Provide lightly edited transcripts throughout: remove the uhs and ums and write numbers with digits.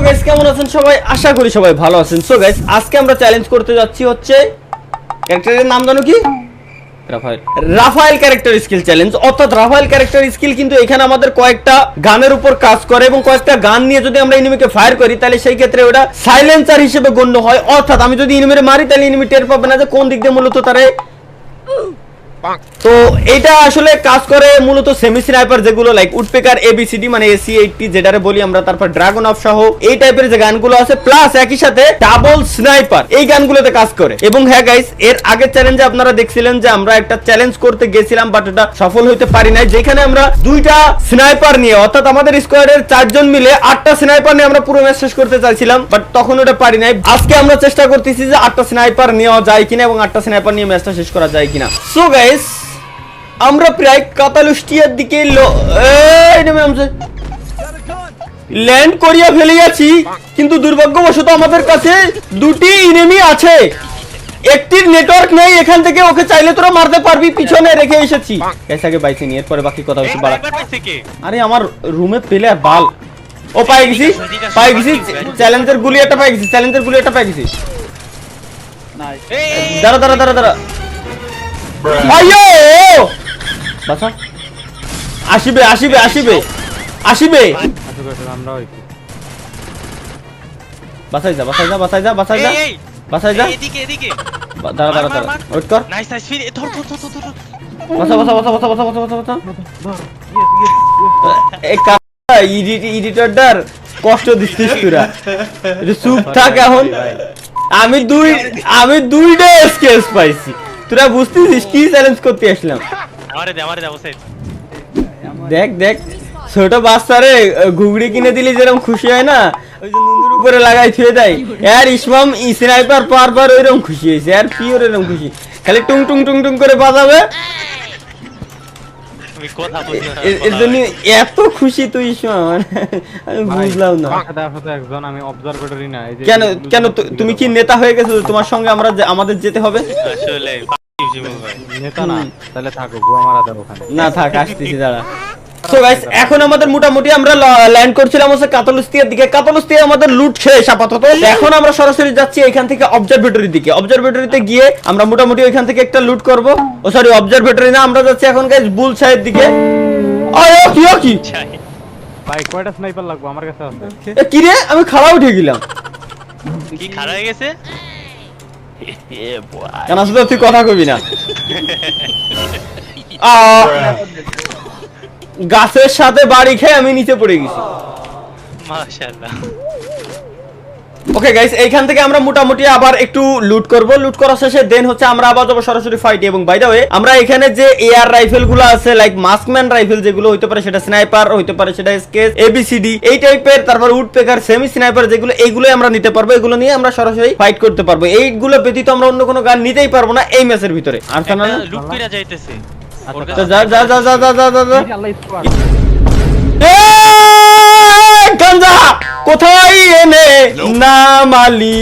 Guys কেমন আছেন সবাই? আশা করি সবাই ভালো আছেন। সো গাইস আজকে আমরা চ্যালেঞ্জ করতে যাচ্ছি হচ্ছে ক্যারেক্টারের নাম জানো কি? Raphael character skill challenge. অর্থাৎ রাফায়েল ক্যারেক্টার স্কিল কিন্তু এখানে আমাদের কয়েকটা গানের উপর কাজ করে এবং কয়েকটা গান নিয়ে যদি আমরা এনিমিকে ফায়ার করি তাহলে সেই ক্ষেত্রে ওটা সাইলেন্সার হিসেবে গণ্য হয়। অর্থাৎ আমি যদি এনিমিরে মারি তাহলে এনিমি টের পাবে না যে কোন দিক দিয়ে মূলত তারে। তো এটা আসলে কাজ করে মূলত সেমি স্নাইপার যেগুলো লাইক উডপেকার এবিসিডি মানে AC-80 যেটারে বলি আমরা, তারপর ড্রাগন অফ সহ এই টাইপের যে গানগুলো আছে, প্লাস একই সাথে ডাবল স্নাইপার এই গানগুলোতে কাজ করে। এবং হ্যাঁ গাইস, এর আগের চ্যালেঞ্জে আপনারা দেখছিলেন যে আমরা একটা চ্যালেঞ্জ করতে গেছিলাম বাট এটা সফল হইতে পারি নাই, যেখানে আমরা দুইটা স্নাইপার নিয়ে অর্থাৎ আমাদের স্কোয়াডের 4 জন মিলে 8টা স্নাইপার নিয়ে আমরা পুরো ম্যাচ শেষ করতে চাইছিলাম, বাট তখন ওটা পারি নাই। আজকে আমরা চেষ্টা করতেছি যে 8টা স্নাইপার নেওয়া যায় কিনা এবং 8টা স্নাইপার নিয়ে ম্যাচটা শেষ করা যায় কিনা। সো গাইস আমরা প্রায় কাতালুস্টিয়ার দিকে ল্যান্ড করিয়া ফেলে গেছি, কিন্তু দুর্ভাগ্যবশত আমাদের কাছে দুটি এনিমি আছে, একটির নেটওয়ার্ক নেই। এখান থেকে ওকে চাইলে তোরা মারতে পারবি, পিছনে রেখে এসেছি। এসে বাইছে নি, এরপরে বাকি কথা হচ্ছে বাড়া। আরে আমার রুমে পেলে আর বাল। ও পাই গেছি চ্যালেঞ্জের গুলি একটা পাই গেছি, চ্যালেঞ্জের গুলি একটা পাই গেছি। দাঁড়া দাঁড়া দাঁড়া দাঁড়া, আইয়ো বাসা আসিবে আসিবে আসিবে আসিবে। বাসাই যা বাসাই যা বাসাই যা বাসাই যা বাসাই যা, এদিকে এদিকে দাঁড়া দাঁড়া দাঁড়া, ওয়েট কর। নাইস নাইস, ফিরে ধর ধর ধর ধর, বাসা বাসা বাসা বাসা বাসা বাসা বাসা বাসা। এই কাটা এডিটরটার কষ্ট দিছিস তোরা, এটা চুপ থাক এখন। আমি দুইটা স্কেচ পাইছি, তোরা বুঝতেছিস কি চ্যালেঞ্জ করতে আসলাম? আমারে দে বসে। দেখ দেখ ছোট বাচ্চারে ঘুগড়ি কিনে দিলি যেরকম খুশি হয় না, ওই যে নুনুর উপরে লাগাই থুয়ে দেয়, আর ইসমাম স্নাইপার পারবার ওইরকম খুশি হয়েছে। আর কি ওরকম খুশি, খালি টুং টুং টুং টুং করে বাজাবে, এর জন্য এত খুশি তুই ইসমাম, আমি বুঝলাম না আমি অবজারভেটরি না। কেন কেন তুমি কি নেতা হয়ে গেছো তোমার সঙ্গে আমাদের যেতে হবে? আসলে নেতা না, তাহলে থাকো গো মারা দাও ওখানে। না থাক, আসতেছি দাঁড়া। সো গাইস এখন আমাদের মোটামুটি আমরা ল্যান্ড করছিলাম হচ্ছে কাতালুস্তিয়ার দিকে। কাতালুস্তিয়া আমাদের লুট শেষ আপাতত। এখন আমরা সরাসরি যাচ্ছি এখান থেকে অবজারভেটরির দিকে। অবজারভেটরিতে গিয়ে আমরা মোটামুটি ওইখান থেকে একটা লুট করব। ও সরি, অবজারভেটরি না, আমরা যাচ্ছি এখন গাইস বুল সাইড দিকে। আরে কি ভাই কয়টা স্নাইপার লাগবে আমার কাছে আছে। এ কি রে, আমি খাড়া উঠে গেলাম। কি খারাপ হয়ে গেছে? কেন আসলে তুই কথা কইবি না? গাছের সাথে বাড়ি খেয়ে আমি নিচে পড়ে গেছি। মাশাআল্লাহ। ওকে গাইস, এইখান থেকে আমরা মোটামুটি আবার একটু লুট করব। লুট করা শেষে দেন হচ্ছে আমরা আবার যাব সরাসরি ফাইটে। এবং বাই দ্য ওয়ে আমরা এখানে যে এয়ার রাইফেল গুলো আছে লাইক মাস্কম্যান রাইফেল, যেগুলো হইতে পারে সেটা স্নাইপার, হইতে পারে সেটা এসকেস, এবিসিডি এই টাইপের, তারপর উডপেকার, সেমি স্নাইপার যেগুলো, এইগুলোই আমরা নিতে পারবো। এগুলো নিয়ে আমরা সরাসরি ফাইট করতে পারবো। এইগুলো ব্যতীত আমরা অন্য কোনো গান নিতেই পারবো না এই ম্যাচের ভিতরে। আর তা না লুট কইরা যাইতেছে। যা যা যা যা যা যা যা। গাঞ্জা কোথায় এনে নামালি?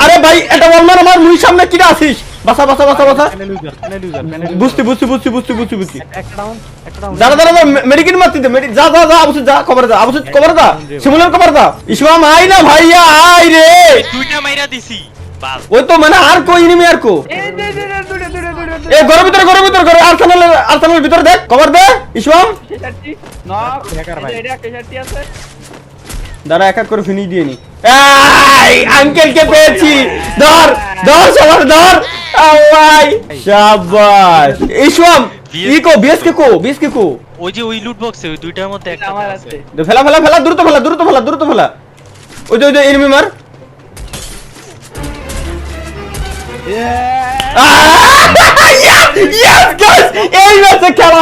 আরে ভাই এটা বল না, আমার মুই সামনে কি আছিস? বাসা বাসা বাসা বাসা। বুঝছি বুঝছি বুঝছি বুঝছি বুঝছি বুঝছি। দাঁড়া দাঁড়া মেডিকেট মারতে দে, যা যা যা, আবু যা, কভার দা, আবু কভার দা, শিমুলের কভার দা। ইসমাম আই না ভাইয়া, আই রে। দুইটা মাইরা দিছি। ওই তো মানে আর কই এনিমি, আর কো এ ঘরের ভিতরে ঘরে আর্সেনালের ভিতরে দেখ, কভার দে ইসমাম। দাঁড়া এক এক করে ফিনিশ দিয়ে নি। এই আঙ্কেলকে পেয়েছি, ধর ধর সবার ধর। ভাই শাবাশ ইসমাম। বিএসকে কো ওই যে ওই লুট বক্সে ওই দুইটার মধ্যে একটা আছে। ফেলা ফেলা ফেলা, দ্রুত ফেলা দ্রুত ফেলা দ্রুত ফেলা। ওই যে এনিমি মার। এই ম্যাচে খেলা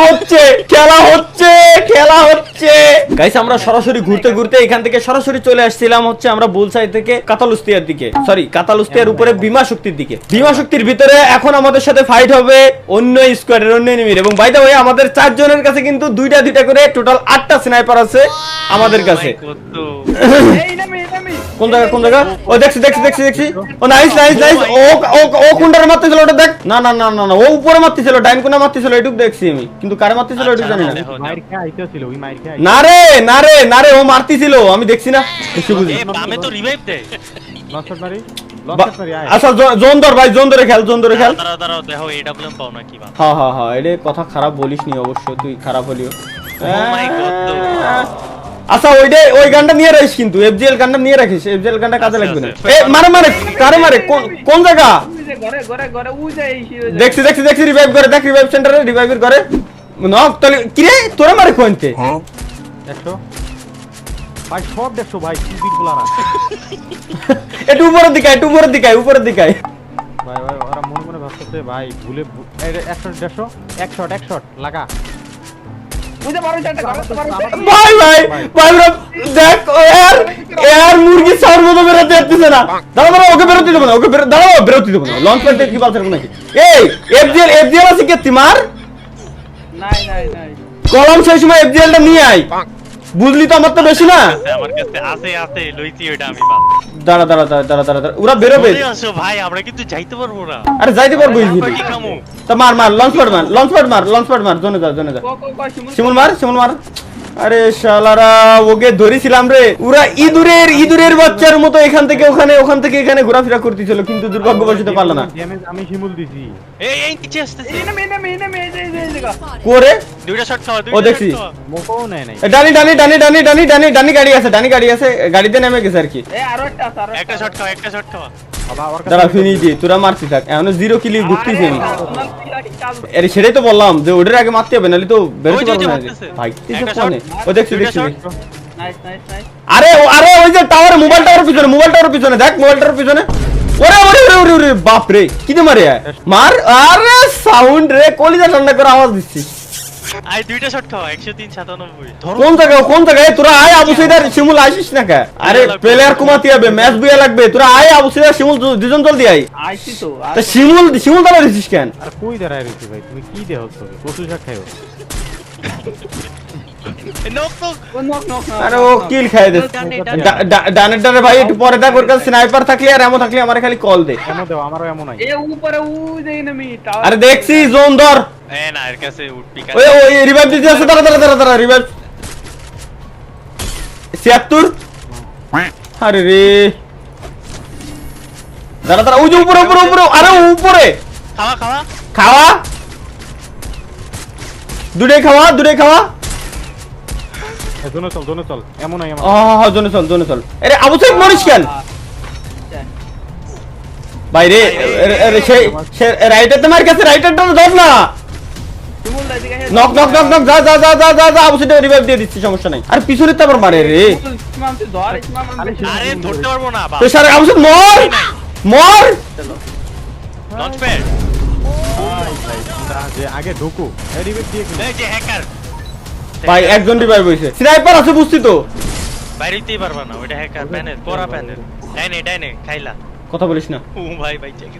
হচ্ছে গাইস। আমরা সরাসরি ঘুরতে ঘুরতে এখান থেকে সরাসরি চলে আসছিলাম হচ্ছে আমরা বুলসাই থেকে কাতালুস্তিয়ার দিকে, সরি কাতালুস্তিয়ার উপরে বিমা শক্তির দিকে। বিমা শক্তির ভিতরে এখন আমাদের সাথে ফাইট হবে অন্য স্কোয়াডের, অন্য এনিমির। এবং বাই দ্য ওয়ে আমাদের 4 জনের কাছে কিন্তু দুইটা করে টোটাল 8টা স্নাইপার আছে আমাদের কাছে। কোন জায়গা ও দেখছি। ও নাইস। ও কোনটার মারতে ছিল ওটা দেখ। না ও উপরে মারতেছিল, ডাইন কোনা মারতেছিল, এটুক দেখছি আমি, কিন্তু কারে মারতেছিল এটুক জানি না। দেখো, মাইর খেয়ে আইতেছিল, ওই মাইর খেয়ে না রে না রে না রে, ও মারতেছিল, আমি দেখছি না, এসে বুঝি। এ বামে তো রিভাইভ দেয়। লঞ্চ মারি, লঞ্চ মারি আয়। আচ্ছা জোন ধর ভাই, জোন ধরে খেল, জোন ধরে খেল। দাঁড়াও দাঁড়াও দেখো এডব্লিউএম পাও না কি বাবা। হ্যাঁ হ্যাঁ হ্যাঁ, এটা কথা খারাপ বলিস নি অবশ্য, তুই খারাপ হলিও। ও মাই গড। আচ্ছা ওই গানটা নিয়ে রাখিস, কিন্তু এফজিএল গানটা নিয়ে রাখিস, এফজিএল গানটা কাজে লাগবে না। এ মারে মারে, কারে মারে, কোন জায়গা? দেখছি দেখছি দেখছি, রিভাইভ করে দেখ, রিভাইভ সেন্টারে রিভাইভ করে নক। তাহলে কি রে তোরা মারে কোনতে? 100 ভাই, সব 150 ভাই, কি বিট বলারা। একটু উপরের দিকে, একটু উপরের দিকে, উপরের দিকে। ভাই ভাই ওরা মনে মনে ভাবতেছে ভাই ভুলে 100 150 এক শট লাগা। ভাই ভাই ভাই ব্রো, দেখ এর মুরগি সার মতো বেরোতে যাচ্ছে না। দাঁড়া দাঁড়া, ওকে বেরোতে দেবো না, ওকে দাঁড়াও, বেরোতে দেবো না। লঞ্চ প্যাড কি বালছেন নাকি? এই এফজিএল আছে কি তিমার? কলম সেই সময় এফজিএল টা নিয়ে আয়, বুঝলি তো, আমার তো বেশি না। আমার কাছে আছে লইছি ওটা আমি বাবা। দাঁড়া দাঁড়া দাঁড়া দাঁড়া দাঁড়া, ওরা বেরোবে। চলে আসো ভাই, আমরা কিন্তু যাইতে পারবো না। আরে যাইতে পারবো ইজিলি। কি খামু? তো মার মার, লঞ্চ প্যাড মার, লঞ্চ প্যাড মার, লঞ্চ প্যাড মার, জোনে যা, জোনে যা। শিমুল মার, শিমুল মার। আরে শালারা, ওকে ধরেছিলাম রে। ওরা ইঁদুরের বাচ্চার মতো এখান থেকে ওখানে, ওখান থেকে এখানে ঘোরাফেরা করতেছিল, কিন্তু দুর্ভাগ্যবশত পারলো না। ড্যামেজ আমি শিমুল দিছি। এই নিচে আসতেছে। করে দুইটা শট খাওয়া, ও দেখছি। মোকও নেয় নাই। ডানি ডানি ডানি ডানি ডানি ডানি ডানি গাড়ি আছে, ডানি গাড়ি আছে, গাড়িতে নেমে গেছে আর কি। একটা শট খাওয়া, একটা শট খাওয়া। বাবা ওর দাঁড়া ফিনি দি, তোরা মারতি থাক, এখনো 0 কিলি ঘুরতেছি আমি। আরে সেটাই তো বললাম যে ওদের আগে মারতে হবে, নাহলে তো বেরোতে পারবো না। ভাই কিছু কোনে, ও দেখছি দেখছি। আরে আরে ওই যে টাওয়ার, মোবাইল টাওয়ার পিছনে, মোবাইল টাওয়ার পিছনে দেখ, মোবাইল টাওয়ার পিছনে। ওরে ওরে ওরে ওরে ওরে, বাপ রে, কি দে মারে মার। আরে সাউন্ড রে, কলিজা ঠান্ডা করে আওয়াজ দিচ্ছি। আই দুইটা শট খাওয়া, 103-97। কোন জায়গায় তোরা আয়? আবু সাইদার শিমুল আসিস না কে? আরে প্লেয়ার কমাতে হবে, ম্যাচ বুয়া লাগবে, তোরা আয়। আবু সাইদার শিমুল দুজন জলদি আয়। তা শিমুল দাঁড়া দিছিস কেন? আর কই দাঁড়ায় রইছি ভাই, তুমি কি দেহ তোকে কচু শাক খাইও। নক। আরে ও কিল খাই দে। ডানের ডানে ভাই, একটু পরে দেখ, ওর কাছে স্নাইপার থাকলে আর এমন থাকলে আমারে খালি কল দে। এমন দেও, আমারও এমন নাই। আরে দেখছি জোন ধর। এ না, এর কাছে উঠবি ওই ওই রিভাইভ দিতে আছে, দাঁড়া দাঁড়া দাঁড়া দাঁড়া, রিভাইভ 76। আরে রে, দাঁড়া দাঁড়া, ওই যে উপরে উপরে উপরে, আরে উপরে খাওয়া খাওয়া। খাওয়া, দুটাই খাওয়া, দুটাই খাওয়া। জোনে চল এমন নাই আমার। জোনে চল, জোনে চল। আরে আবু সাইদ মরিস কেন ভাই রে? সে রাইটার তোমার কাছে, রাইটারটা ধর না। নক নক নক নক, যা যা যা যা যা যা, আবু সাইদ রিভাইভ দিয়ে দিচ্ছি, সমস্যা নাই। আর পিছনে তো আবার মারে রে। আরে ধরতে পারবো না বাবা। প্রেসার, আবু সাইদ মর মর। Launch pad. যে আগে ঢুকু রিভেট দিয়ে কি এই যে হ্যাকার ভাই, একজন রিভাইভ হইছে, স্নাইপার আছে বুঝছি তো। বাইরেতেই পারবা না, ওটা হ্যাকার প্যানেল, পরা প্যানেল। ডাইনে খাইলা। কথা বলিস না ও ভাই চেক।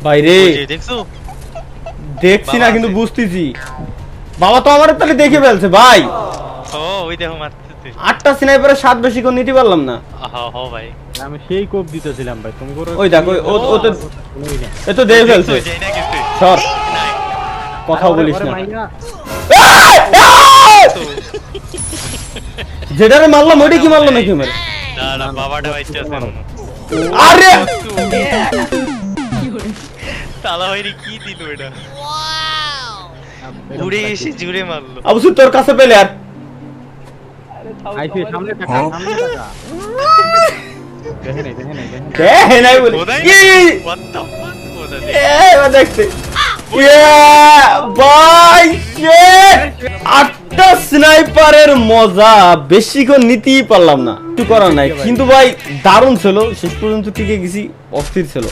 ভাই রে, দেখছো? দেখছি না কিন্তু বুঝতেছি। বাবা তো আমার তাহলে দেখে ফেলছে ভাই। ও ওই দেখো মারতেছে। 8টা স্নাইপারের 7 বেশি করে নিতে পারলাম না। হ্যাঁ ভাই, আমি সেই কোপ দিতেছিলাম ভাই, তুমি করে ওই দেখো, ও তো এ তো দেখে ফেলছে। যাই না কিছু। সর, নাই। কথা বলিস না। মাইয়া যেটারে মারলাম ওইটা কি মারলো নাকি মেরে? না বাবাটা বাইতে আছে। আরে তালা হয়নি, কি দিল এটা? উড়ে এসে জুড়ে মারলো। আবু তোর কাছে পেলে আর আইছে সামনে টাকা, সামনে টাকা দেখে নাই হে নাই বলে কোথায়? কি What the fuck? কোথায়? এ দেখতে ভাই, আটটা স্নাইপারের মজা বেশিক্ষণ নিতেই পারলাম না, কিছু করার নাই। কিন্তু ভাই দারুণ ছিল, শেষ পর্যন্ত টিকে গেছি, অস্থির ছিল।